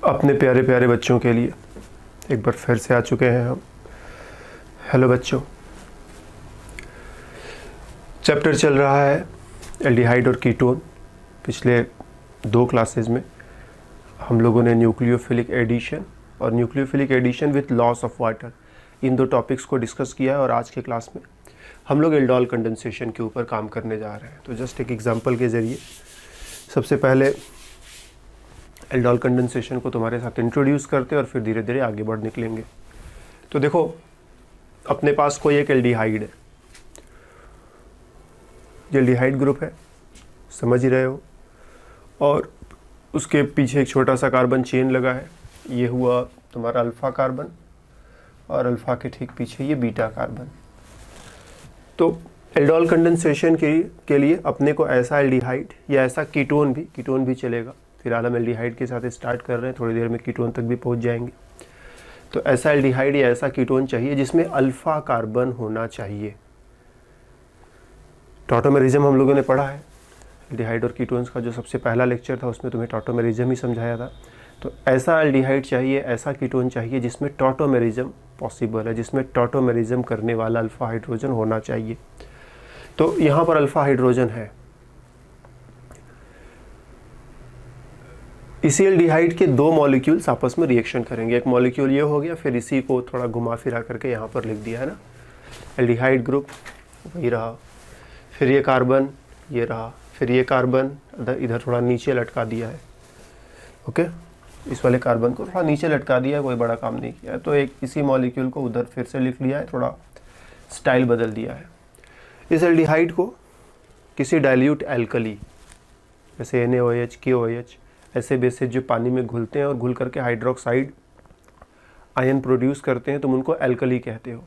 अपने प्यारे प्यारे बच्चों के लिए एक बार फिर से आ चुके हैं हम। हेलो बच्चों, चैप्टर चल रहा है एल्डिहाइड और कीटोन। पिछले 2 क्लासेस में हम लोगों ने न्यूक्लियोफिलिक एडिशन और nucleophilic addition with loss of water, इन 2 टॉपिक्स को डिस्कस किया है। और आज के क्लास में हम लोग एल्डोल कंडेंसेशन के ऊपर काम करने जा रहे हैं। तो जस्ट एक एग्जांपल के ज़रिए सबसे पहले एल्डोल कंडेंसेशन को तुम्हारे साथ इंट्रोड्यूस करते हैं और फिर धीरे धीरे आगे बढ़ निकलेंगे। तो देखो, अपने पास कोई एक एल्डिहाइड है, एल्डिहाइड ग्रुप है, समझ ही रहे हो, और उसके पीछे एक छोटा सा कार्बन चेन लगा है। ये हुआ तुम्हारा अल्फ़ा कार्बन और अल्फ़ा के ठीक पीछे ये बीटा कार्बन। तो एल्डोल कंडेंसेशन के लिए अपने को ऐसा एल्डिहाइड या ऐसा कीटोन भी चलेगा। फिलहाल हम एल्डिहाइड के साथ स्टार्ट कर रहे हैं, थोड़ी देर में कीटोन तक भी पहुंच जाएंगे। तो ऐसा एल्डिहाइड या ऐसा कीटोन चाहिए जिसमें अल्फ़ा कार्बन होना चाहिए। टॉटोमेरिज्म हम लोगों ने पढ़ा है, एल्डिहाइड और कीटोन्स का जो सबसे पहला लेक्चर था उसमें तुम्हें टॉटोमेरिज्म ही समझाया था। तो ऐसा एल्डिहाइड चाहिए, ऐसा कीटोन चाहिए जिसमें टॉटोमेरिज्म पॉसिबल है, जिसमें टॉटोमेरिज्म करने वाला अल्फ़ा हाइड्रोजन होना चाहिए। तो यहाँ पर अल्फ़ा हाइड्रोजन है। इसी एल्डिहाइड के 2 मॉलिक्यूल्स आपस में रिएक्शन करेंगे। एक मॉलिक्यूल ये हो गया, फिर इसी को थोड़ा घुमा फिरा करके यहाँ पर लिख दिया है ना, एल्डिहाइड ग्रुप वही रहा, फिर ये कार्बन ये रहा, फिर ये कार्बन इधर थोड़ा नीचे लटका दिया है। ओके, इस वाले कार्बन को थोड़ा नीचे लटका दिया है, कोई बड़ा काम नहीं किया है। तो एक इसी मॉलिक्यूल को उधर फिर से लिख लिया है, थोड़ा स्टाइल बदल दिया है। इस एल्डिहाइड को किसी डाइल्यूट एल्कली जैसे NaOH, KOH ऐसे बेसिस जो पानी में घुलते हैं और घुल करके हाइड्रोक्साइड आयन प्रोड्यूस करते हैं, तुम उनको एल्कली कहते हो।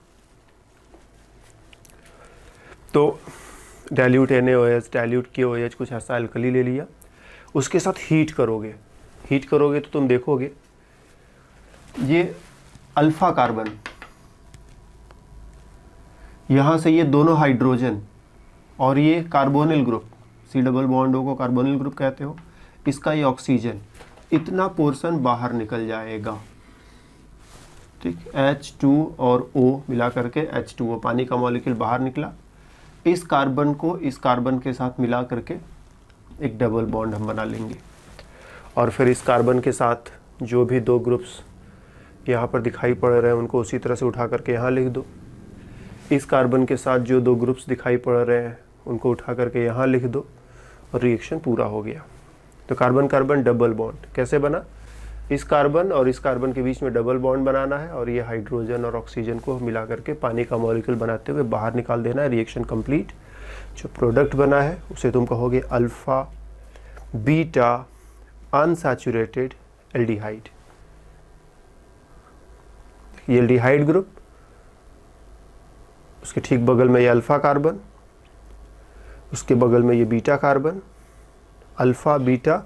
तो डाइल्यूट NaOH, डाइल्यूट KOH, कुछ ऐसा एल्कली ले लिया, उसके साथ हीट करोगे तो तुम देखोगे ये अल्फ़ा कार्बन, यहाँ से ये दोनों हाइड्रोजन और ये carbonyl group, C double bond O को कार्बोनिल ग्रुप कहते हो, इसका ये ऑक्सीजन, इतना पोर्शन बाहर निकल जाएगा। ठीक, H2 और O मिला करके H2O, पानी का मॉलिक्यूल बाहर निकला। इस कार्बन को इस कार्बन के साथ मिला करके एक डबल बॉन्ड हम बना लेंगे, और फिर इस कार्बन के साथ जो भी 2 ग्रुप्स यहाँ पर दिखाई पड़ रहे हैं उनको उसी तरह से उठा करके यहाँ लिख दो। इस कार्बन के साथ जो 2 ग्रुप्स दिखाई पड़ रहे हैं उनको उठा करके यहाँ लिख दो, और रिएक्शन पूरा हो गया। तो कार्बन कार्बन डबल बॉन्ड कैसे बना? इस कार्बन और इस कार्बन के बीच में डबल बॉन्ड बनाना है, और ये हाइड्रोजन और ऑक्सीजन को मिला करके पानी का मॉलिक्यूल बनाते हुए बाहर निकाल देना है। Reaction complete. जो प्रोडक्ट बना है उसे तुम कहोगे अल्फ़ा बीटा अनसैचुरेटेड एल्डिहाइड। ये एल्डिहाइड ग्रुप, उसके ठीक बगल में ये अल्फ़ा कार्बन, उसके बगल में ये बीटा कार्बन, अल्फ़ा बीटा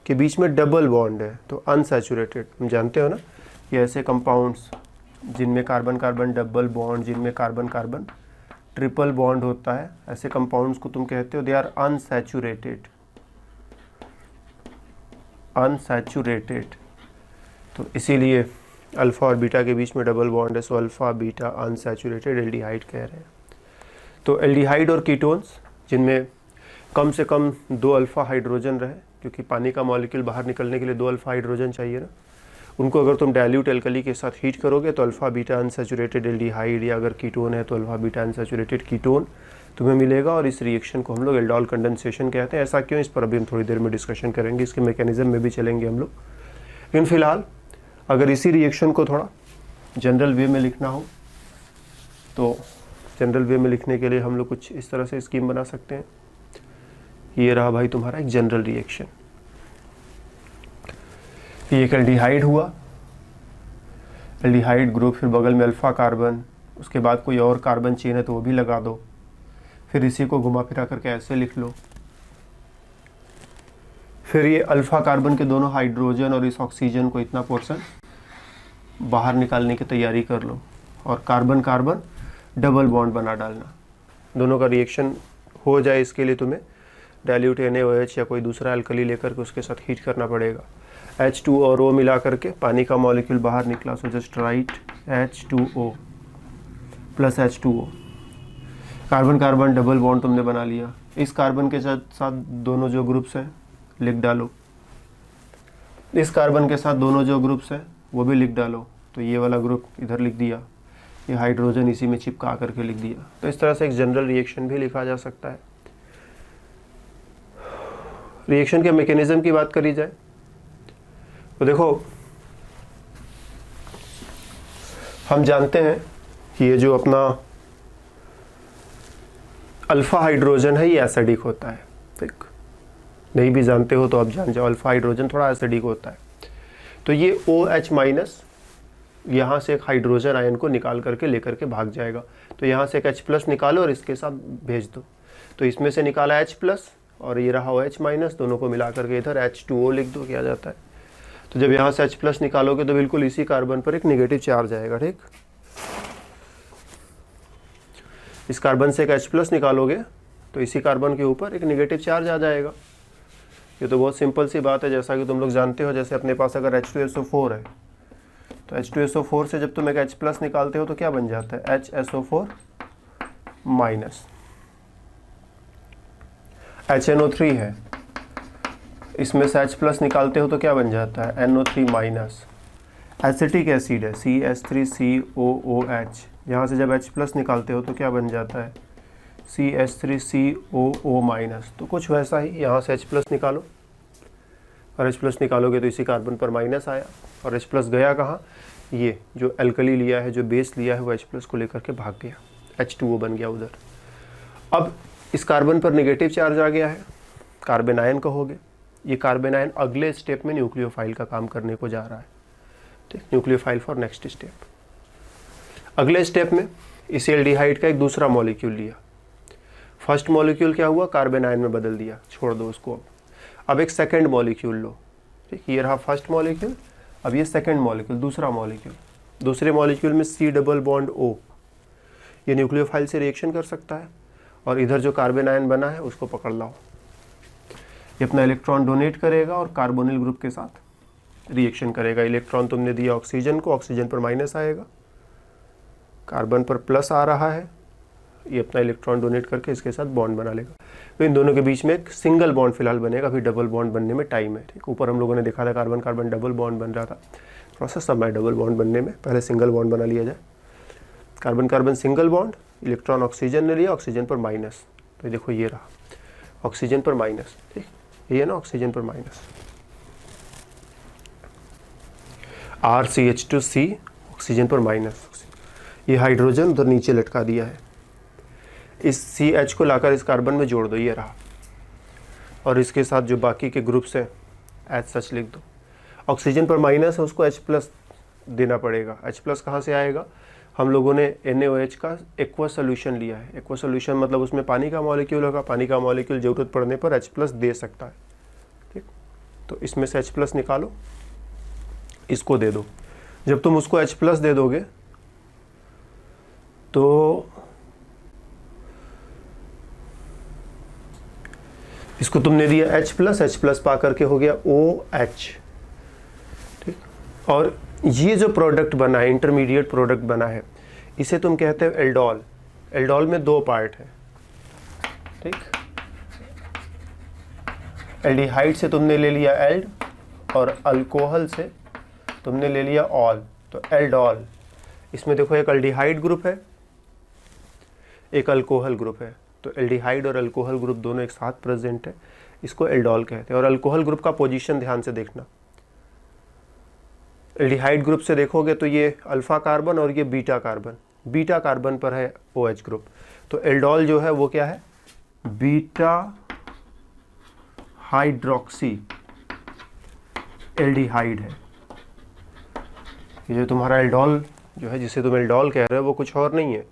के बीच में डबल बॉन्ड है तो अनसैचुरेटेड। तुम जानते हो ना, ये ऐसे कंपाउंड्स जिनमें कार्बन कार्बन डबल बॉन्ड, जिनमें कार्बन कार्बन ट्रिपल बॉन्ड होता है, ऐसे कंपाउंड्स को तुम कहते हो दे आर अनसैचुरेटेड। तो इसीलिए अल्फ़ा और बीटा के बीच में डबल बॉन्ड है, सो अल्फ़ा बीटा अनसैचुरेटेड एल्डिहाइड कह रहे हैं। तो एल्डिहाइड और कीटोन्स जिनमें कम से कम 2 अल्फ़ा हाइड्रोजन रहे, क्योंकि पानी का मॉलिक्यूल बाहर निकलने के लिए 2 अल्फ़ा हाइड्रोजन चाहिए ना, उनको अगर तुम डाइल्यूट एल्कली के साथ हीट करोगे तो अल्फ़ा बीटा अनसैचुरेटेड एल्डिहाइड, या अगर कीटोन है तो अल्फ़ा बीटा अनसैचुरेटेड कीटोन तुम्हें मिलेगा। और इस रिएक्शन को हम लोग एल्डोल कंडेंसेशन कहते हैं। ऐसा क्यों, इस पर अभी हम थोड़ी देर में डिस्कशन करेंगे, इसके मैकेनिज्म में भी चलेंगे हम लोग। लेकिन फिलहाल अगर इसी रिएक्शन को थोड़ा जनरल वे में लिखना हो तो जनरल वे में लिखने के लिए हम लोग कुछ इस तरह से स्कीम बना सकते हैं। ये रहा भाई तुम्हारा एक जनरल रिएक्शन। ये एक एल्डिहाइड हुआ, एल्डिहाइड ग्रुप, फिर बगल में अल्फ़ा कार्बन, उसके बाद कोई और कार्बन चेन है तो वो भी लगा दो, फिर इसी को घुमा फिरा करके ऐसे लिख लो। फिर ये अल्फ़ा कार्बन के दोनों हाइड्रोजन और इस ऑक्सीजन को इतना पोर्शन बाहर निकालने की तैयारी कर लो, और कार्बन कार्बन डबल बॉन्ड बना डालना। दोनों का रिएक्शन हो जाए इसके लिए तुम्हें डाइल्यूट NaOH या कोई दूसरा एल्कली लेकर के उसके साथ हीट करना पड़ेगा। H2 और O मिला करके पानी का मॉलिक्यूल बाहर निकला, so just right H2O plus H2O। Carbon carbon double bond तुमने बना लिया। इस कार्बन के साथ दोनों जो ग्रुप्स हैं लिख डालो, इस कार्बन के साथ दोनों जो ग्रुप्स हैं वो भी लिख डालो। तो ये वाला ग्रुप इधर लिख दिया, ये हाइड्रोजन इसी में चिपका करके लिख दिया। तो इस तरह से एक जनरल रिएक्शन भी लिखा जा सकता है। रिएक्शन के मैकेनिज्म की बात करी जाए तो देखो, हम जानते हैं कि ये जो अपना अल्फा हाइड्रोजन है ये एसिडिक होता है। ठीक, नहीं भी जानते हो तो अब जान जाओ, अल्फा हाइड्रोजन थोड़ा एसिडिक होता है। तो ये OH माइनस यहाँ से एक हाइड्रोजन आयन को निकाल करके लेकर के भाग जाएगा। तो यहाँ से एक H प्लस निकालो और इसके साथ भेज दो। तो इसमें से निकाला H प्लस और ये रहा OH माइनस, दोनों को मिला करके इधर H2O लिख दो, क्या जाता है। तो जब यहाँ से H प्लस निकालोगे तो बिल्कुल इसी कार्बन पर एक नेगेटिव चार्ज आएगा। ठीक, इस कार्बन से एक H प्लस निकालोगे तो इसी कार्बन के ऊपर एक नेगेटिव चार्ज आ जाएगा। ये तो बहुत सिंपल सी बात है, जैसा कि तुम लोग जानते हो। जैसे अपने पास अगर H2SO4 है तो H2SO4 से जब तुम एक H प्लस निकालते हो तो क्या बन जाता है, HSO4 माइनस। HNO3 है, इसमें से H प्लस निकालते हो तो क्या बन जाता है, NO3 माइनस। एसिटिक एसिड है, CH3COOH, यहाँ से जब H प्लस निकालते हो तो क्या बन जाता है, CH3COO माइनस। तो कुछ वैसा ही, यहाँ से H प्लस निकालो और H प्लस निकालोगे तो इसी कार्बन पर माइनस आया और H प्लस गया कहाँ, ये जो एल्कली लिया है, जो बेस लिया है, वो H प्लस को लेकर के भाग गया, H2O बन गया उधर। अब इस कार्बन पर नेगेटिव चार्ज आ गया है, कार्बन आयन कहोगे। ये कार्बन आयन अगले स्टेप में न्यूक्लियोफाइल का काम करने को जा रहा है। ठीक, न्यूक्लियोफाइल फॉर नेक्स्ट स्टेप। अगले स्टेप में इस एल्डिहाइड का एक दूसरा मॉलिक्यूल लिया। फर्स्ट मॉलिक्यूल क्या हुआ, कार्बन आयन में बदल दिया, छोड़ दो उसको। अब एक सेकंड मॉलिक्यूल लो। ठीक, ये रहा फर्स्ट मॉलिक्यूल, अब ये सेकंड मॉलिक्यूल, दूसरा मॉलिक्यूल। दूसरे मॉलिक्यूल में C डबल बॉन्ड O, ये न्यूक्लियोफाइल से रिएक्शन कर सकता है और इधर जो कार्बन आयन बना है उसको पकड़ लाओ। ये अपना इलेक्ट्रॉन डोनेट करेगा और कार्बोनिल ग्रुप के साथ रिएक्शन करेगा। इलेक्ट्रॉन तुमने दिया ऑक्सीजन को, ऑक्सीजन पर माइनस आएगा, कार्बन पर प्लस आ रहा है, ये अपना इलेक्ट्रॉन डोनेट करके इसके साथ बॉन्ड बना लेगा। तो इन दोनों के बीच में एक सिंगल बॉन्ड फिलहाल बनेगा, अभी डबल बॉन्ड बनने में टाइम है। ठीक, ऊपर हम लोगों ने देखा था कार्बन कार्बन डबल बॉन्ड बन रहा था, प्रोसेस समय डबल बॉन्ड बनने में, पहले सिंगल बॉन्ड बना लिया जाए। Carbon carbon single bond, electron oxygen ने लिया, ऑक्सीजन पर माइनस। तो देखो ये रहा ऑक्सीजन पर माइनस। ठीक, ये ना ऑक्सीजन पर माइनस, RCH2C, ऑक्सीजन पर माइनस। ये हाइड्रोजन उधर नीचे लटका दिया है, इस CH को लाकर इस कार्बन में जोड़ दो, ये रहा। और इसके साथ जो बाकी के ग्रुप्स हैं एज सच लिख दो। ऑक्सीजन पर माइनस है, उसको H प्लस देना पड़ेगा। H प्लस कहाँ से आएगा, हम लोगों ने NaOH का एक्वा सोल्यूशन लिया है। एक्वा सोल्यूशन मतलब उसमें पानी का मॉलिक्यूल होगा, पानी का मॉलिक्यूल ज़रूरत पड़ने पर H प्लस दे सकता है। ठीक, तो इसमें से H प्लस निकालो, इसको दे दो। जब तुम उसको H प्लस दे दोगे तो इसको तुमने दिया H प्लस पा करके हो गया OH। ठीक, और ये जो प्रोडक्ट बना है, इंटरमीडिएट प्रोडक्ट बना है, इसे तुम कहते हो एल्डोल। एल्डोल में दो पार्ट है। ठीक, एल्डिहाइड से तुमने ले लिया एल्ड और अल्कोहल से तुमने ले लिया ऑल, तो एल्डोल। इसमें देखो एक एल्डिहाइड ग्रुप है, एक अल्कोहल ग्रुप है। तो एल्डिहाइड और अल्कोहल ग्रुप दोनों एक साथ प्रेजेंट है, इसको एल्डोल कहते हैं। और अल्कोहल ग्रुप का पोजीशन ध्यान से देखना। एल्डिहाइड ग्रुप से देखोगे तो ये अल्फा कार्बन और ये बीटा कार्बन, बीटा कार्बन पर है OH ग्रुप। तो एल्डोल जो है वो क्या है, बीटा हाइड्रोक्सी एल्डिहाइड है। ये जो तुम्हारा एल्डोल जो है, जिसे तुम एल्डोल कह रहे हो, वो कुछ और नहीं है,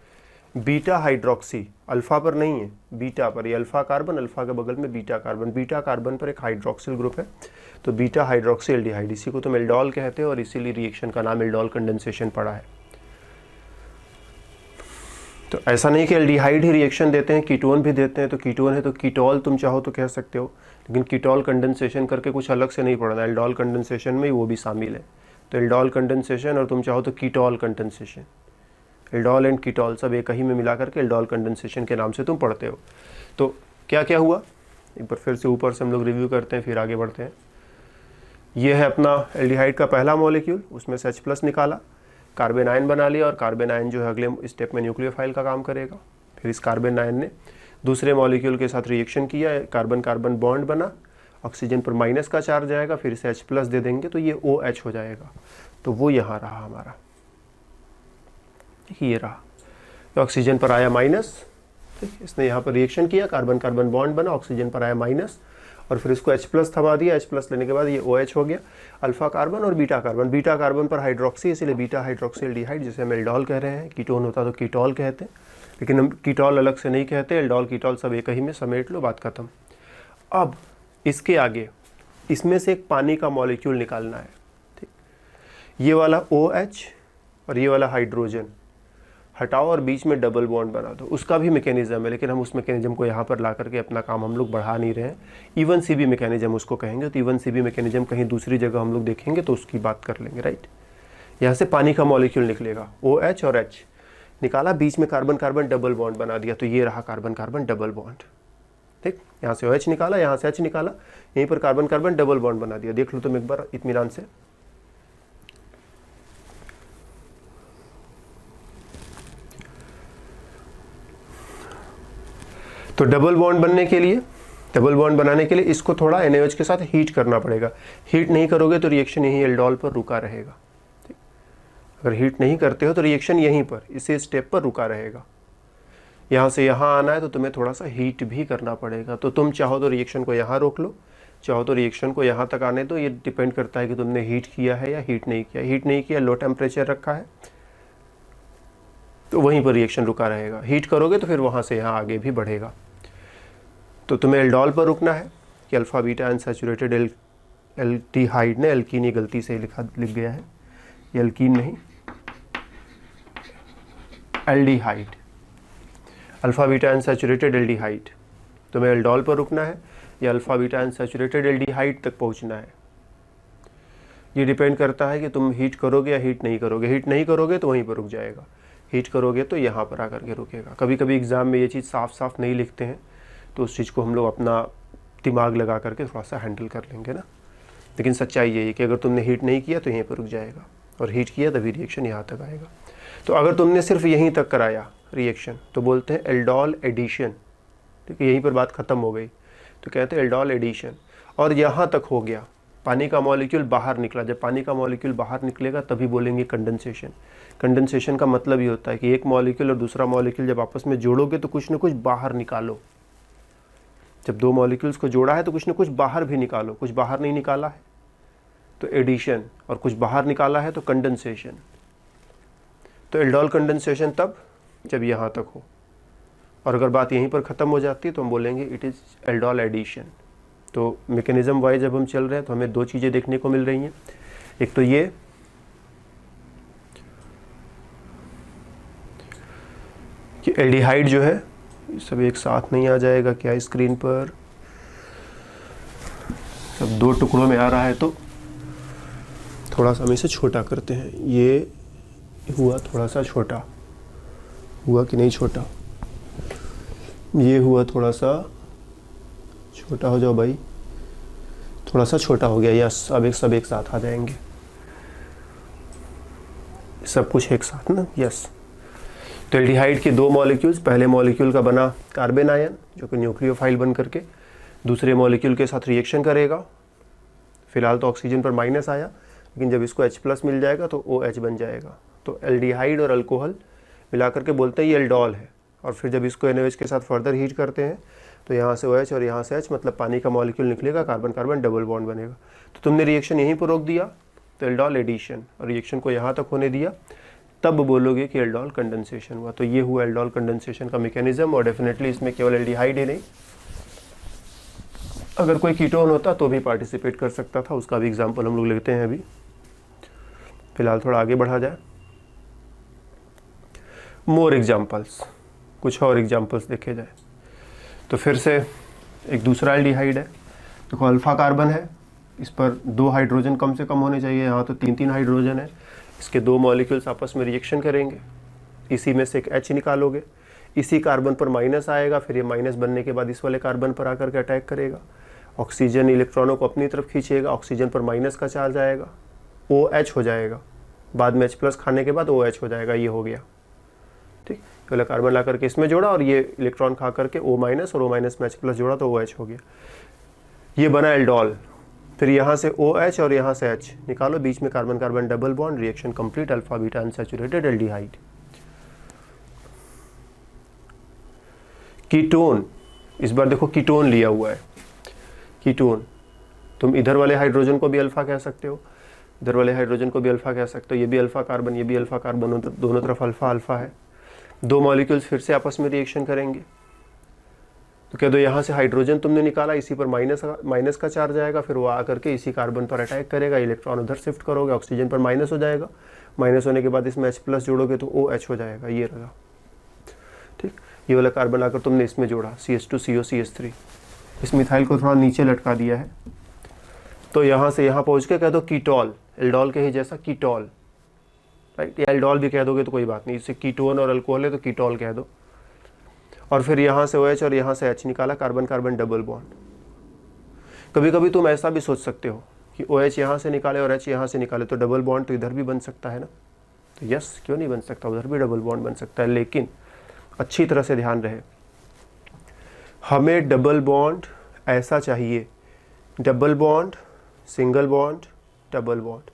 बीटा हाइड्रोक्सी। अल्फा पर नहीं है, बीटा पर। ये अल्फा कार्बन, अल्फा के बगल में बीटा कार्बन, बीटा कार्बन पर एक हाइड्रोक्सिल ग्रुप है, तो बीटा हाइड्रोक्सी एल्डिहाइड, इसी को तुम एल्डोल कहते हो और इसीलिए रिएक्शन का नाम एल्डोल कंडेंसेशन पड़ा है। तो ऐसा नहीं कि एल्डिहाइड ही रिएक्शन देते हैं, कीटोन भी देते हैं। तो कीटोन है तो कीटोल तुम चाहो तो कह सकते हो, लेकिन कीटोल कंडेंसेशन करके कुछ अलग से नहीं पढ़ना, एल्डोल कंडेंसेशन में ही वो भी शामिल है। तो एल्डोल कंडेंसेशन और तुम चाहो तो ketol condensation, aldol and ketol सब एक ही में मिला करके एल्डोल कंडेंसेशन के नाम से तुम पढ़ते हो। तो क्या क्या हुआ एक बार फिर से ऊपर से हम लोग रिव्यू करते हैं, फिर आगे बढ़ते हैं। ये है अपना एल्डिहाइड का पहला मॉलिक्यूल, उसमें से H+ निकाला, कार्बन आयन बना लिया, और कार्बन आयन जो है अगले स्टेप में न्यूक्लियोफाइल का काम करेगा। फिर इस कार्बन आयन ने दूसरे मॉलिक्यूल के साथ रिएक्शन किया, कार्बन कार्बन बॉन्ड बना, ऑक्सीजन पर माइनस का चार्ज आएगा, फिर इसे H+ दे देंगे तो ये OH हो जाएगा। तो वो यहाँ रहा हमारा, ये रहा, तो ऑक्सीजन पर आया माइनस, ठीक, इसने यहाँ पर रिएक्शन किया, कार्बन कार्बन बॉन्ड बना, ऑक्सीजन पर आया माइनस, और फिर इसको H+ थमा दिया, H+ लेने के बाद ये OH हो गया। अल्फा कार्बन और बीटा कार्बन पर हाइड्रोक्सी, इसलिए बीटा हाइड्रोक्सी एल्डिहाइड, जिसे हम एल्डोल कह रहे हैं। कीटोन होता तो कीटोल कहते हैं, लेकिन हम कीटोल अलग से नहीं कहते, एल्डोल कीटोल सब एक ही में समेट लो, बात खत्म। अब इसके आगे इसमें से एक पानी का मॉलिक्यूल निकालना है, ठीक, ये वाला OH और ये वाला हाइड्रोजन हटाओ और बीच में डबल बॉन्ड बना दो। उसका भी मैकेनिज्म है, लेकिन हम उस मैकेनिज्म को यहाँ पर ला करके अपना काम हम लोग बढ़ा नहीं रहे हैं। इवन CB मैकेनिज्म उसको कहेंगे, तो इवन CB मैकेनिज्म कहीं दूसरी जगह हम लोग देखेंगे तो उसकी बात कर लेंगे, राइट। यहाँ से पानी का मॉलिक्यूल निकलेगा, OH और H निकाला, बीच में कार्बन कार्बन डबल बॉन्ड बना दिया, तो ये रहा कार्बन कार्बन डबल बॉन्ड, ठीक। यहाँ से OH निकाला, यहाँ से H निकाला, यहीं पर कार्बन कार्बन डबल बॉन्ड बना दिया। देख लो तुम एक बार इत्मीनान से। तो डबल बॉन्ड बनने के लिए, डबल बॉन्ड बनाने के लिए इसको थोड़ा NaOH के साथ हीट करना पड़ेगा। हीट नहीं करोगे तो रिएक्शन यहीं एल्डोल पर रुका रहेगा, ठीक। अगर हीट नहीं करते हो तो रिएक्शन यहीं पर इसी स्टेप पर रुका रहेगा। यहाँ से यहाँ आना है तो तुम्हें थोड़ा सा हीट भी करना पड़ेगा। तो तुम चाहो तो रिएक्शन को यहाँ रोक लो, चाहो तो रिएक्शन को यहाँ तक आने दो। ये डिपेंड करता है कि तुमने हीट किया है या हीट नहीं किया। हीट नहीं किया, लो टेम्परेचर रखा है, तो वहीं पर रिएक्शन रुका रहेगा। हीट करोगे तो फिर वहाँ से यहाँ आगे भी बढ़ेगा। तो तुम्हें एल्डोल पर रुकना है कि अल्फा बीटा अनसैचुरेटेड एल्डिहाइड ने, एल्कीन ये गलती से लिख गया है, ये एल्कीन नहीं, aldehyde, alpha beta unsaturated aldehyde. तुम्हें एल्डोल पर रुकना है या अल्फा बीटा अनसैचुरेटेड एल्डिहाइड तक पहुंचना है। ये डिपेंड करता है कि तुम हीट करोगे या हीट नहीं करोगे। हीट नहीं करोगे तो वहीं पर रुक जाएगा, हीट करोगे तो यहाँ पर आकर के रुकेगा। कभी कभी एग्ज़ाम में ये चीज़ साफ साफ नहीं लिखते हैं, तो उस चीज़ को हम लोग अपना दिमाग लगा करके थोड़ा सा हैंडल कर लेंगे ना। लेकिन सच्चाई यही है कि अगर तुमने हीट नहीं किया तो यहीं पर रुक जाएगा, और हीट किया तभी रिएक्शन यहाँ तक आएगा। तो अगर तुमने सिर्फ यहीं तक कराया रिएक्शन तो बोलते हैं एल्डोल एडिशन, ठीक है, यहीं पर बात ख़त्म हो गई तो कहते हैं एल्डोल एडिशन। और यहाँ तक हो गया, पानी का मॉलिक्यूल बाहर निकला। जब पानी का मॉलिक्यूल बाहर निकलेगा तभी बोलेंगे कंडेंसेशन। कंडेंसेशन का मतलब ये होता है कि एक मॉलिक्यूल और दूसरा मॉलिक्यूल जब आपस में जोड़ोगे तो कुछ ना कुछ बाहर निकालो। जब दो मॉलिक्यूल्स को जोड़ा है तो कुछ ना कुछ बाहर भी निकालो। कुछ बाहर नहीं निकाला है तो एडिशन, और कुछ बाहर निकाला है तो कंडेंसेशन। तो एल्डोल कंडेंसेशन तब जब यहाँ तक हो, और अगर बात यहीं पर ख़त्म हो जाती है तो हम बोलेंगे इट इज़ एल्डोल एडिशन। तो मैकेनिज्म वाइज जब हम चल रहे हैं तो हमें दो चीज़ें देखने को मिल रही हैं। एक तो ये कि एल्डिहाइड जो है सब एक साथ नहीं आ जाएगा क्या स्क्रीन पर, सब दो टुकड़ों में आ रहा है, तो थोड़ा सा हम इसे छोटा करते हैं। ये हुआ थोड़ा सा छोटा, हुआ कि नहीं छोटा, ये हुआ थोड़ा सा छोटा, हो जाओ भाई, थोड़ा सा छोटा हो गया। यस, अब सब एक साथ आ जाएंगे, सब कुछ एक साथ ना। यस, तो एल्डिहाइड के दो मॉलिक्यूल्स, पहले मॉलिक्यूल का बना कार्बन आयन जो कि न्यूक्लियोफाइल बन करके दूसरे मॉलिक्यूल के साथ रिएक्शन करेगा। फिलहाल तो ऑक्सीजन पर माइनस आया, लेकिन जब इसको H+ मिल जाएगा तो OH बन जाएगा। तो एल्डिहाइड और अल्कोहल मिला करके बोलते हैं ये एल्डोल है। और फिर जब इसको NaOH के साथ फर्दर हीट करते हैं तो यहाँ से OH और यहाँ से H, मतलब पानी का मॉलिक्यूल निकलेगा, कार्बन कार्बन डबल बॉन्ड बनेगा। तो तुमने रिएक्शन यहीं पर रोक दिया तो एल्डोल एडिशन, और रिएक्शन को यहाँ तक होने दिया, तब बोलोगे कि एल्डोल कंडेंसेशन हुआ। तो ये हुआ एल्डोल कंडेंसेशन का मैकेनिज्म। और डेफिनेटली इसमें केवल एल्डिहाइड ही नहीं, अगर कोई कीटोन होता तो भी पार्टिसिपेट कर सकता था। उसका भी एग्जाम्पल हम लोग लेते हैं अभी। फिलहाल थोड़ा आगे बढ़ा जाए। मोर एग्जाम्पल्स, कुछ और एग्जाम्पल्स देखे जाए तो फिर से एक दूसरा एल्डिहाइड है, देखो अल्फा कार्बन है, इस पर 2 हाइड्रोजन कम से कम होने चाहिए, यहाँ तो 3 हाइड्रोजन है। इसके 2 मॉलिक्यूल्स आपस में रिएक्शन करेंगे, इसी में से एक H निकालोगे, इसी कार्बन पर माइनस आएगा, फिर ये माइनस बनने के बाद इस वाले कार्बन पर आकर के अटैक करेगा, ऑक्सीजन इलेक्ट्रॉनों को अपनी तरफ खींचेगा, ऑक्सीजन पर माइनस का चार्ज आएगा, OH हो जाएगा, बाद में H+ खाने के बाद OH हो जाएगा, ये हो गया। ठीक, पहले कार्बन ला करके इसमें जोड़ा और ये इलेक्ट्रॉन खा करके O- और O- में H+ जोड़ा तो OH हो गया, ये बना एल्डोल। फिर यहाँ से OH और यहाँ से H निकालो, बीच में carbon carbon double bond, reaction complete, alpha beta unsaturated aldehyde. Ketone, इस बार देखो कीटोन लिया हुआ है, कीटोन, तुम इधर वाले हाइड्रोजन को भी अल्फा कह सकते हो, इधर वाले हाइड्रोजन को भी अल्फा कह सकते हो, ये भी अल्फा कार्बन, ये भी अल्फा कार्बन, दोनों तरफ अल्फा अल्फा है। 2 मॉलिक्यूल्स फिर से आपस में रिएक्शन करेंगे, तो कह दो यहाँ से हाइड्रोजन तुमने निकाला, इसी पर माइनस का चार्ज आएगा, फिर वो आकर के इसी कार्बन पर अटैक करेगा, इलेक्ट्रॉन उधर शिफ्ट करोगे, ऑक्सीजन पर माइनस हो जाएगा, माइनस होने के बाद इसमें H+ जोड़ोगे तो OH हो जाएगा, ये रहा। ठीक, ये वाला कार्बन आकर तुमने इसमें जोड़ा, CH2COCH3, इस मिथाइल को थोड़ा नीचे लटका दिया है, तो यहाँ से यहाँ पहुँच के कह दो कीटोल, एल्डोल के ही जैसा कीटोल, राइट, या एल्डोल भी कह दोगे तो कोई बात नहीं, इससे कीटोन और अल्कोहल है तो कीटोल कह दो। और फिर यहाँ से OH और यहाँ से H निकाला, कार्बन कार्बन डबल बॉन्ड। कभी कभी तुम ऐसा भी सोच सकते हो कि OH यहाँ से निकाले और H यहाँ से निकाले तो डबल बॉन्ड तो इधर भी बन सकता है ना, तो यस, क्यों नहीं बन सकता, उधर भी डबल बॉन्ड बन सकता है, लेकिन अच्छी तरह से ध्यान रहे, हमें डबल बॉन्ड ऐसा चाहिए, double bond single bond double bond,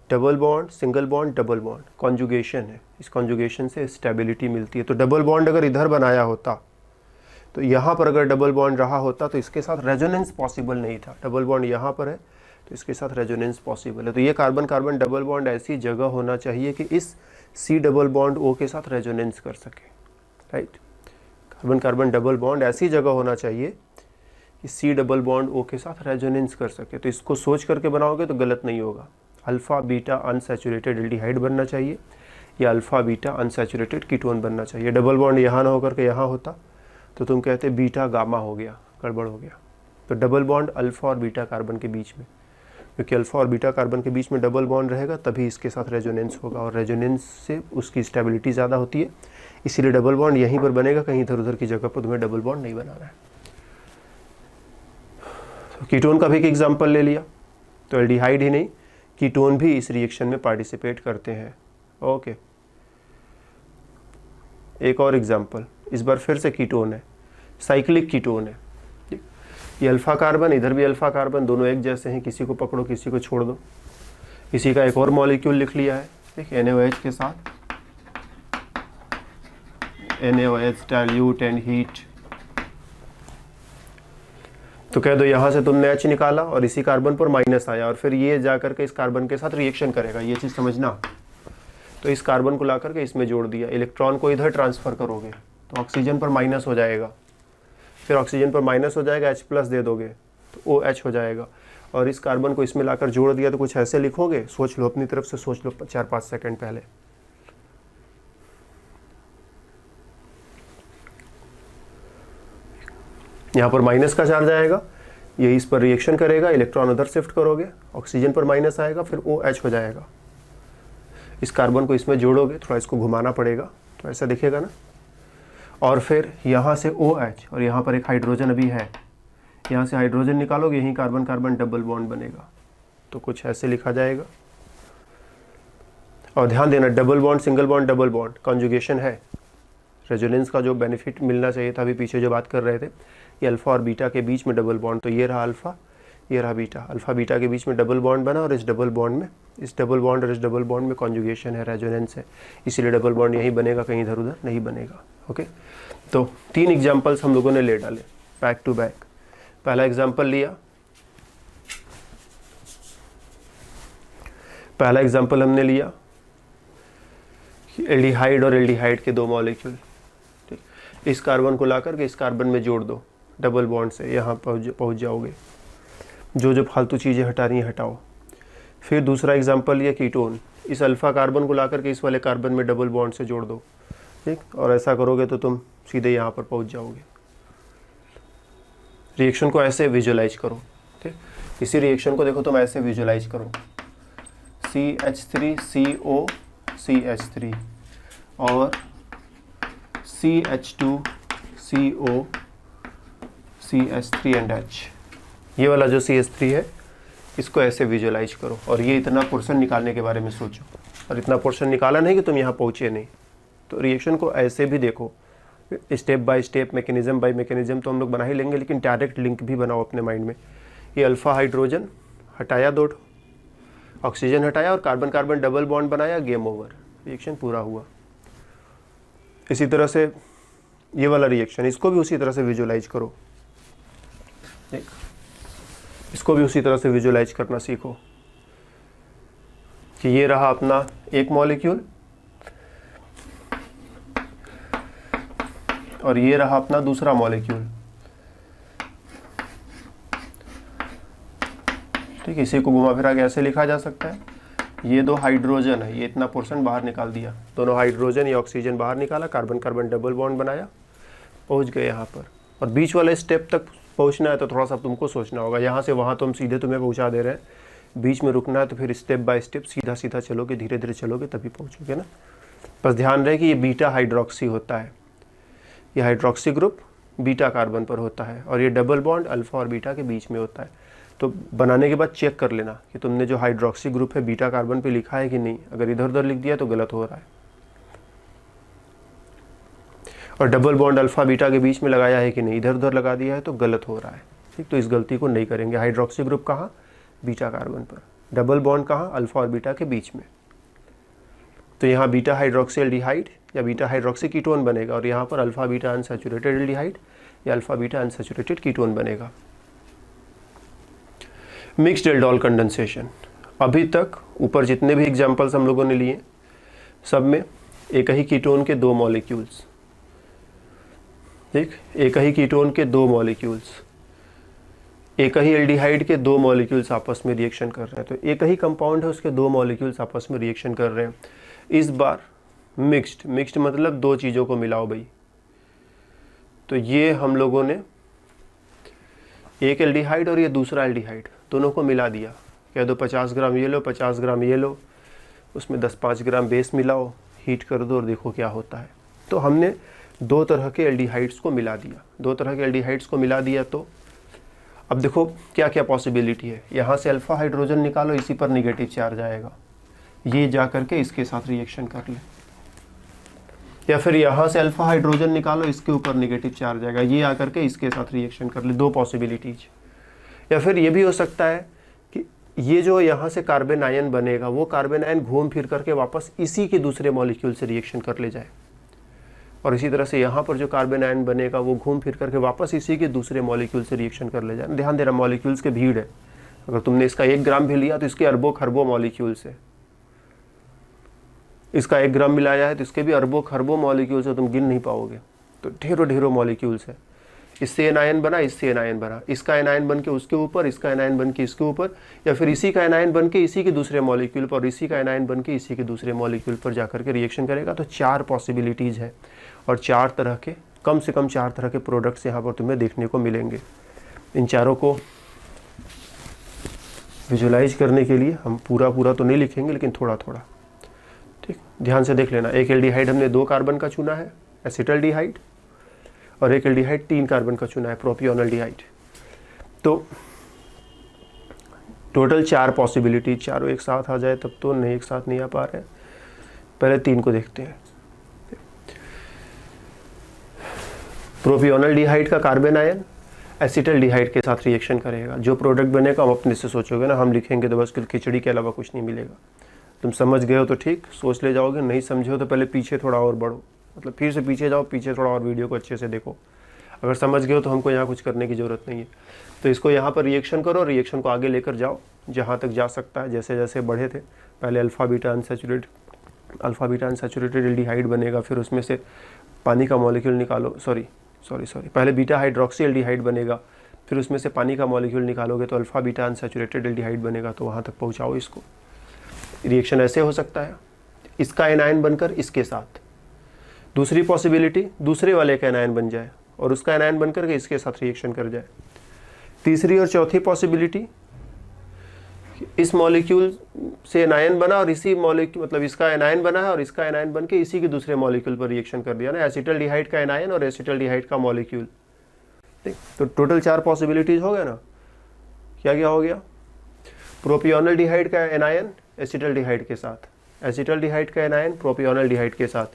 double bond single bond double bond, conjugation है, इस कॉन्जुगेशन से स्टेबिलिटी मिलती है। तो डबल बॉन्ड अगर इधर बनाया होता तो यहाँ पर अगर डबल बॉन्ड रहा होता तो इसके साथ रेजोनेंस पॉसिबल नहीं था, डबल बॉन्ड यहाँ पर है तो इसके साथ रेजोनेंस पॉसिबल है। तो ये कार्बन कार्बन डबल बॉन्ड ऐसी जगह होना चाहिए कि इस C डबल बॉन्ड O के साथ रेजोनेंस कर सके, right, carbon carbon double bond ऐसी जगह होना चाहिए कि C डबल बॉन्ड O के साथ रेजोनेंस कर सके। तो इसको सोच करके बनाओगे तो गलत नहीं होगा, अल्फा बीटा अनसैचुरेटेड एल्डिहाइड बनना चाहिए या अल्फा बीटा अनसैचुरेटेड कीटोन बनना चाहिए। डबल बॉन्ड यहाँ ना होकर के यहाँ होता तो तुम कहते बीटा गामा हो गया, गड़बड़ हो गया। तो डबल बॉन्ड अल्फा और बीटा कार्बन के बीच में, क्योंकि अल्फा और बीटा कार्बन के बीच में डबल बॉन्ड रहेगा तभी इसके साथ रेजोनेंस होगा, और रेजोनेंस से उसकी स्टेबिलिटी ज़्यादा होती है, इसीलिए डबल बॉन्ड यहीं पर बनेगा, कहीं इधर उधर की जगह पर तुम्हें डबल बॉन्ड नहीं बनाना है। तो कीटोन का भी एक एग्जाम्पल ले लिया, तो एल्डिहाइड ही नहीं कीटोन भी इस रिएक्शन में पार्टिसिपेट करते हैं। ओके, एक और एग्जाम्पल, इस बार फिर से कीटोन है, साइक्लिक कीटोन है। ये अल्फा कार्बन, इधर भी अल्फा कार्बन, दोनों एक जैसे हैं, किसी को पकड़ो किसी को छोड़ दो। इसी का एक और मॉलिक्यूल लिख लिया है, ठीक, NaOH के साथ, NaOH डाइल्यूट एंड हीट। तो कह दो यहाँ से तुमने H निकाला और इसी कार्बन पर माइनस आया, और फिर ये जा करके इस कार्बन के साथ रिएक्शन करेगा, ये चीज़ समझना। तो इस कार्बन को ला करके इसमें जोड़ दिया, इलेक्ट्रॉन को इधर ट्रांसफ़र करोगे तो ऑक्सीजन पर माइनस हो जाएगा, फिर ऑक्सीजन पर माइनस हो जाएगा, H+ दे दोगे तो OH हो जाएगा, और इस कार्बन को इसमें लाकर जोड़ दिया। तो कुछ ऐसे लिखोगे, सोच लो अपनी तरफ से, सोच लो 4-5 सेकंड पहले। यहाँ पर माइनस का चार्ज आएगा, ये इस पर रिएक्शन करेगा, इलेक्ट्रॉन उधर शिफ्ट करोगे, ऑक्सीजन पर माइनस आएगा, फिर OH हो जाएगा। इस कार्बन को इसमें जोड़ोगे, थोड़ा इसको घुमाना पड़ेगा तो ऐसा दिखेगा ना, और फिर यहाँ से OH और यहाँ पर एक हाइड्रोजन अभी है, यहाँ से हाइड्रोजन निकालोगे, यहीं कार्बन कार्बन डबल बॉन्ड बनेगा, तो कुछ ऐसे लिखा जाएगा। और ध्यान देना, double bond single bond double bond conjugation है, रेजोनेंस का जो बेनिफिट मिलना चाहिए था अभी पीछे जो बात कर रहे थे, ये अल्फा और बीटा के बीच में डबल बॉन्ड, तो ये रहा अल्फा, ये रहा बीटा, अल्फा बीटा के बीच में डबल बॉन्ड बना, और इस डबल बॉन्ड में, इस डबल बॉन्ड और इस डबल बॉन्ड में कॉन्जुगेशन है, रेजोनेंस है, इसीलिए डबल बॉन्ड यहीं बनेगा, कहीं इधर उधर नहीं बनेगा। ओके, तो 3 एग्जाम्पल्स हम लोगों ने ले डाले बैक टू बैक। पहला एग्जाम्पल लिया, पहला एग्जाम्पल हमने लिया एल्डिहाइड और एल्डिहाइड के 2 मॉलिक्यूल, ठीक, इस कार्बन को ला करके इस कार्बन में जोड़ दो डबल बॉन्ड से, यहाँ पहुँच जाओगे, जो जो फालतू चीज़ें हटानी है हटाओ। फिर दूसरा एग्जाम्पल लिया कीटोन, इस अल्फा कार्बन को ला करके इस वाले कार्बन में डबल बॉन्ड से जोड़ दो, ठीक, और ऐसा करोगे तो तुम सीधे यहाँ पर पहुँच जाओगे। रिएक्शन को ऐसे विजुअलाइज करो, ठीक, इसी रिएक्शन को देखो तुम ऐसे विजुलाइज करो, CH3CO CH3 और CH2CO CH3 एंड H। ये वाला जो CH3 है इसको ऐसे विजुलाइज करो और ये इतना पोर्शन निकालने के बारे में सोचो। और इतना पोर्शन निकाला नहीं कि तुम यहाँ पहुँचे नहीं, तो रिएक्शन को ऐसे भी देखो, step by step, mechanism bye mechanism तो हम लोग बना ही लेंगे, लेकिन डायरेक्ट लिंक भी बनाओ अपने माइंड में। ये अल्फा हाइड्रोजन हटाया, 2 ऑक्सीजन हटाया और कार्बन कार्बन डबल बॉन्ड बनाया, गेम ओवर, रिएक्शन पूरा हुआ। इसी तरह से ये वाला रिएक्शन, इसको भी उसी तरह से विजुलाइज करो, देख इसको भी उसी तरह से विजुलाइज करना सीखो कि ये रहा अपना एक मॉलिक्यूल और ये रहा अपना दूसरा मॉलिक्यूल। ठीक, इसी को घुमा फिरा के ऐसे लिखा जा सकता है, ये 2 हाइड्रोजन है, ये इतना पोर्शन बाहर निकाल दिया, दोनों हाइड्रोजन या ऑक्सीजन बाहर निकाला, कार्बन कार्बन डबल बॉन्ड बनाया, पहुंच गए यहाँ पर। और बीच वाले स्टेप तक पहुंचना है तो थोड़ा सा तुमको सोचना होगा, यहाँ से वहाँ तो हम सीधे तुम्हें पहुँचा दे रहे हैं, बीच में रुकना है तो फिर स्टेप बाय स्टेप सीधा सीधा चलोगे, धीरे धीरे चलोगे तभी पहुँचोगे ना। बस ध्यान रहे कि ये बीटा हाइड्रोक्सी होता है, ये हाइड्रोक्सी ग्रुप बीटा कार्बन पर होता है और ये डबल बॉन्ड अल्फा और बीटा के बीच में होता है। तो बनाने के बाद चेक कर लेना कि तुमने जो हाइड्रोक्सी ग्रुप है बीटा कार्बन पे लिखा है कि नहीं, अगर इधर उधर लिख दिया तो गलत हो रहा है, और डबल बॉन्ड अल्फा बीटा के बीच में लगाया है कि नहीं, इधर उधर लगा दिया है तो गलत हो रहा है। ठीक, तो इस गलती को नहीं करेंगे। हाइड्रोक्सी ग्रुप कहाँ, बीटा कार्बन पर, डबल बॉन्ड कहाँ, अल्फा और बीटा के बीच में। तो यहाँ बीटा हाइड्रोक्सी एल्डिहाइड या बीटा हाइड्रोक्सी कीटोन बनेगा और यहाँ पर अल्फा बीटा अनसैचुरेटेड एल्डिहाइड या अल्फा बीटा अनसैचुरेटेड कीटोन बनेगा। मिक्स्ड एल्डोल कंडेंसेशन, अभी तक ऊपर जितने भी एग्जांपल्स हम लोगों ने लिए सब में एक ही कीटोन के 2 मॉलिक्यूल्स, ठीक, एक ही कीटोन के 2 मॉलिक्यूल्स, एक ही एल्डिहाइड के 2 मॉलिक्यूल्स आपस में रिएक्शन कर रहे हैं। तो एक ही कंपाउंड है, उसके 2 मॉलिक्यूल्स आपस में रिएक्शन कर रहे हैं। इस बार मिक्स्ड मतलब 2 चीज़ों को मिलाओ भाई। तो ये हम लोगों ने एक एल्डिहाइड और ये दूसरा एल्डिहाइड दोनों को मिला दिया, कह दो 50 ग्राम ये लो 50 ग्राम ये लो, उसमें 10-5 ग्राम बेस मिलाओ, हीट कर दो और देखो क्या होता है। तो हमने 2 तरह के एल्डिहाइड्स को मिला दिया, 2 तरह के एल्डिहाइड्स को मिला दिया। तो अब देखो क्या क्या पॉसिबिलिटी है, यहाँ से अल्फा हाइड्रोजन निकालो, इसी पर निगेटिव चार्ज आएगा, ये जा करके इसके साथ रिएक्शन कर ले, या फिर यहाँ से अल्फा हाइड्रोजन निकालो, इसके ऊपर निगेटिव चार्ज आएगा, ये आकर के इसके साथ रिएक्शन कर ले। 2 पॉसिबिलिटीज। या फिर ये भी हो सकता है कि ये जो यहाँ से कार्बन आयन बनेगा वो कार्बन आयन घूम फिर करके वापस इसी के दूसरे मॉलिक्यूल से रिएक्शन कर ले जाए, और इसी तरह से यहाँ पर जो कार्बन आयन बनेगा वो घूम फिर करके वापस इसी के दूसरे मॉलिक्यूल से रिएक्शन कर ले जाए। ध्यान देना, मॉलिक्यूल्स के भीड़ है, अगर तुमने इसका 1 ग्राम भी लिया तो इसके अरबों खरबों मॉलिक्यूल्स है, इसका 1 ग्राम मिलाया है तो इसके भी अरबों खरबों मॉलिक्यूल्स है, तुम गिन नहीं पाओगे। तो ढेरों ढेरों मॉलिक्यूल्स है, इससे एनायन बना, इससे एनायन बना, इसका एनायन बन के उसके ऊपर, इसका एनायन बन के इसके ऊपर, या फिर इसी का एनायन बन के इसी के दूसरे मॉलिक्यूल पर, इसी का एनायन बन के इसी के दूसरे मॉलिक्यूल पर जाकर के रिएक्शन करेगा। तो 4 पॉसिबिलिटीज़ है और 4 तरह के, कम से कम 4 तरह के प्रोडक्ट्स यहाँ पर तुम्हें देखने को मिलेंगे। इन चारों को विजुलाइज करने के लिए हम पूरा तो नहीं लिखेंगे, लेकिन थोड़ा थोड़ा, ठीक, ध्यान से देख लेना। एक एल्डिहाइड हमने 2 कार्बन का चुना है, एसिटल्डिहाइड, और एक एल्डिहाइड 3 कार्बन का चुना है, प्रोपियोनल्डिहाइड। तो टोटल 4 पॉसिबिलिटी, चारों एक साथ आ जाए तब तो नहीं, एक साथ नहीं आ पा रहे हैं, पहले 3 को देखते हैं। प्रोपियोनल्डिहाइड का कार्बन आयन एसिटल्डिहाइड के साथ रिएक्शन करेगा, जो प्रोडक्ट बनेगा हम अपने से सोचोगे ना, हम लिखेंगे तो बस खिचड़ी के अलावा कुछ नहीं मिलेगा। तुम समझ गए हो तो ठीक, सोच ले जाओगे, नहीं समझे हो तो पहले पीछे थोड़ा और बढ़ो, मतलब फिर से पीछे जाओ, पीछे थोड़ा और वीडियो को अच्छे से देखो। अगर समझ गए हो तो हमको यहाँ कुछ करने की ज़रूरत नहीं है। तो इसको यहाँ पर रिएक्शन करो, रिएक्शन को आगे लेकर जाओ जहाँ तक जा सकता है। जैसे जैसे बढ़े थे, पहले अल्फा बीटा अनसैचुरेटेड एल्डिहाइड बनेगा, फिर उसमें से पानी का मॉलिक्यूल निकालो, सॉरी पहले बीटा हाइड्रोक्सी एल्डिहाइड बनेगा, फिर उसमें से पानी का मॉलिक्यूल निकालोगे तो अल्फा बीटा अनसैचुरेटेड एल्डिहाइड बनेगा। तो वहाँ तक पहुँचाओ इसको। रिएक्शन ऐसे हो सकता है, इसका एनायन बनकर इसके साथ, दूसरी पॉसिबिलिटी दूसरे वाले का एनायन बन जाए और उसका एनायन बनकर के इसके साथ रिएक्शन कर जाए, तीसरी और चौथी पॉसिबिलिटी, इस मॉलिक्यूल से एनायन बना और इसी मॉलिक्यूल मतलब इसका एनायन बना है और इसका एनायन बन के इसी के दूसरे मॉलिक्यूल पर रिएक्शन कर दिया ना, एसिटल्डिहाइड का एनायन और एसिटल्डिहाइड का मॉलिक्यूल। ठीक, तो टोटल 4 पॉसिबिलिटीज हो गया ना। क्या क्या हो गया? प्रोपियोनल्डिहाइड का एनायन एसिटल्डिहाइड के साथ, एसिटल्डिहाइड का एनायन प्रोपियोनल्डिहाइड के साथ।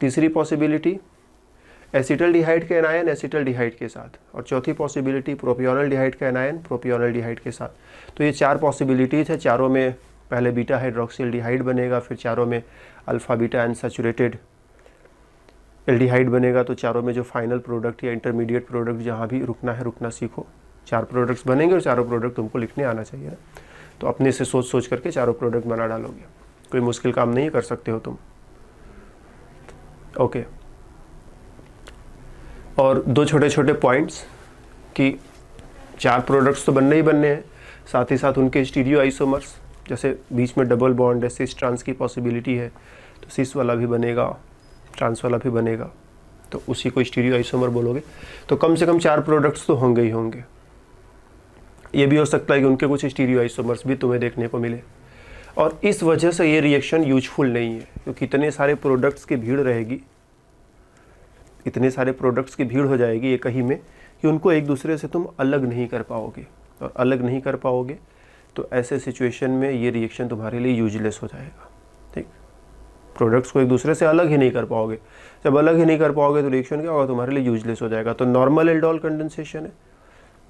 तीसरी पॉसिबिलिटी एसिटल्डिहाइड का एनायन एसिटल्डिहाइड के साथ, और चौथी पॉसिबिलिटी प्रोपियोनल्डिहाइड का एनायन प्रोपियोनल्डिहाइड के साथ। तो ये 4 पॉसिबिलिटीज़ है। चारों में पहले बीटा हाइड्रोक्सिल्डिहाइड बनेगा, फिर चारों में अल्फा बीटा अनसैचुरेटेड एल्डिहाइड बनेगा। तो चारों में जो फाइनल प्रोडक्ट या इंटरमीडिएट प्रोडक्ट जहाँ भी रुकना है रुकना सीखो। 4 प्रोडक्ट्स बनेंगे और चारों प्रोडक्ट तुमको लिखने आना चाहिए ना। तो अपने से सोच सोच करके चारों प्रोडक्ट बना डालोगे, कोई मुश्किल काम नहीं कर सकते हो तुम। ओके, और 2 छोटे छोटे पॉइंट्स कि 4 प्रोडक्ट्स तो बनने ही बनने हैं, साथ ही साथ उनके स्टीरियो आइसोमर्स, जैसे बीच में डबल बॉन्ड है, सिस ट्रांस की पॉसिबिलिटी है, तो सिस वाला भी बनेगा, ट्रांस वाला भी बनेगा, तो उसी को स्टीरियो आइसोमर बोलोगे। तो कम से कम 4 प्रोडक्ट्स तो होंगे ही होंगे। ये भी हो सकता है कि उनके कुछ स्टीरियो आइसोमर्स भी तुम्हें देखने को मिले, और इस वजह से ये रिएक्शन यूजफुल नहीं है, क्योंकि इतने सारे प्रोडक्ट्स की भीड़ रहेगी, इतने सारे प्रोडक्ट्स की भीड़ हो जाएगी एक ही में, कि उनको एक दूसरे से तुम अलग नहीं कर पाओगे, और अलग नहीं कर पाओगे तो ऐसे सिचुएशन में ये रिएक्शन तुम्हारे लिए यूजलेस हो जाएगा। ठीक, प्रोडक्ट्स को एक दूसरे से अलग ही नहीं कर पाओगे, जब अलग ही नहीं कर पाओगे तो रिएक्शन क्या होगा, तुम्हारे लिए यूजलेस हो जाएगा। तो नॉर्मल एल्डोल कंडेंसेशन है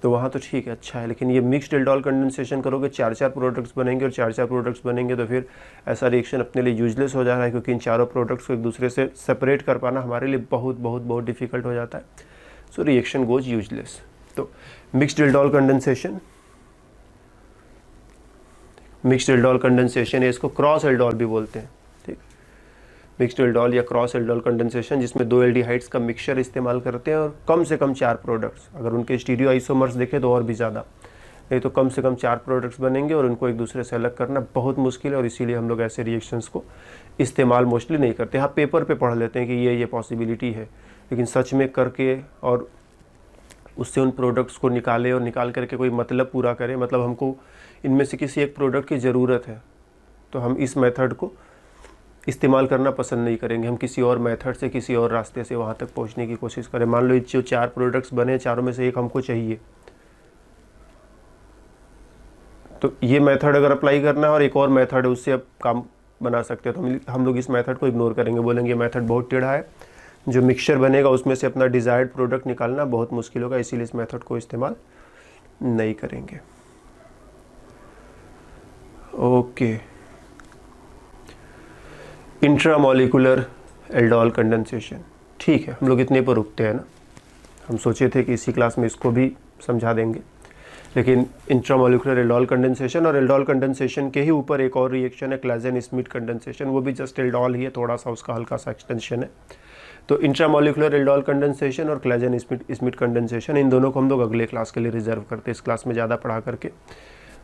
तो वहाँ तो ठीक है, अच्छा है, लेकिन ये मिक्स्ड एल्डोल कंडेंसेशन करोगे, 4-4 प्रोडक्ट्स बनेंगे, और 4-4 प्रोडक्ट्स बनेंगे तो फिर ऐसा रिएक्शन अपने लिए यूजलेस हो जा रहा है, क्योंकि इन चारों प्रोडक्ट्स को एक दूसरे से सेपरेट कर पाना हमारे लिए बहुत बहुत बहुत डिफिकल्ट हो जाता है। So reaction goes useless. तो mixed aldol condensation, mixed aldol condensation है, इसको क्रॉस एल्डोल भी बोलते हैं। ठीक, मिक्स्ड एल्डोल या क्रॉस एल्डोल कंडेंसेशन, जिसमें 2 एल्डिहाइड्स का मिक्सचर इस्तेमाल करते हैं और कम से कम 4 प्रोडक्ट्स, अगर उनके स्टीरियो आइसोमर्स देखें तो और भी ज़्यादा, नहीं तो कम से कम 4 प्रोडक्ट्स बनेंगे, और उनको एक दूसरे से अलग करना बहुत मुश्किल है, और इसीलिए हम लोग ऐसे रिएक्शंस को इस्तेमाल मोस्टली नहीं करते। हाँ, पेपर पे पढ़ लेते हैं कि ये पॉसिबिलिटी है, लेकिन सच में करके और उससे उन प्रोडक्ट्स को निकाले और निकाल करके कोई मतलब पूरा करें, मतलब हमको इनमें से किसी एक प्रोडक्ट की ज़रूरत है तो हम इस मेथड को इस्तेमाल करना पसंद नहीं करेंगे, हम किसी और मेथड से, किसी और रास्ते से वहाँ तक पहुँचने की कोशिश करें। मान लो जो 4 प्रोडक्ट्स बने, चारों में से एक हमको चाहिए, तो ये मेथड अगर अप्लाई करना है और एक और मेथड है उससे अब काम बना सकते हैं, तो हम लोग इस मेथड को इग्नोर करेंगे, बोलेंगे ये मेथड बहुत टेढ़ा है, जो मिक्सचर बनेगा उसमें से अपना डिज़ायर्ड प्रोडक्ट निकालना बहुत मुश्किल होगा, इसीलिए इस मेथड को इस्तेमाल नहीं करेंगे। ओके, इंट्रामोलिकुलर एल्डोल कंडेंसेशन, ठीक है, हम लोग इतने पर रुकते हैं ना। हम सोचे थे कि इसी क्लास में इसको भी समझा देंगे, लेकिन इंट्रामोलिकुलर एल्डोल कंडेंसेशन और एल्डोल कंडेंसेशन के ही ऊपर एक और रिएक्शन है क्लाजेन स्मिथ कंडेंसेशन, वो भी जस्ट एल्डोल ही है, थोड़ा सा उसका हल्का सा एक्सटेंशन है। तो इंट्रामोलिकुलर एल्डोल कंडेंसेशन और क्लाजेन स्मिथ कंडेंसेशन, इन दोनों को हम लोग अगले क्लास के लिए रिजर्व करते हैं। इस क्लास में ज़्यादा पढ़ा करके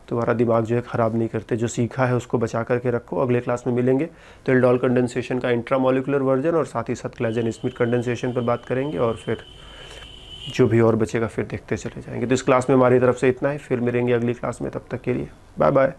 तुम्हारा दिमाग जो है ख़राब नहीं करते, जो सीखा है उसको बचा करके रखो, अगले क्लास में मिलेंगे तो एल्डोल कंडेंसेशन का इंट्रामोलिकुलर वर्जन और साथ ही साथ क्लाजेन स्मिथ कंडेंसेशन पर बात करेंगे, और फिर जो भी और बचेगा फिर देखते चले जाएंगे। तो इस क्लास में हमारी तरफ से इतना ही, फिर मिलेंगे अगली क्लास में, तब तक के लिए बाय बाय।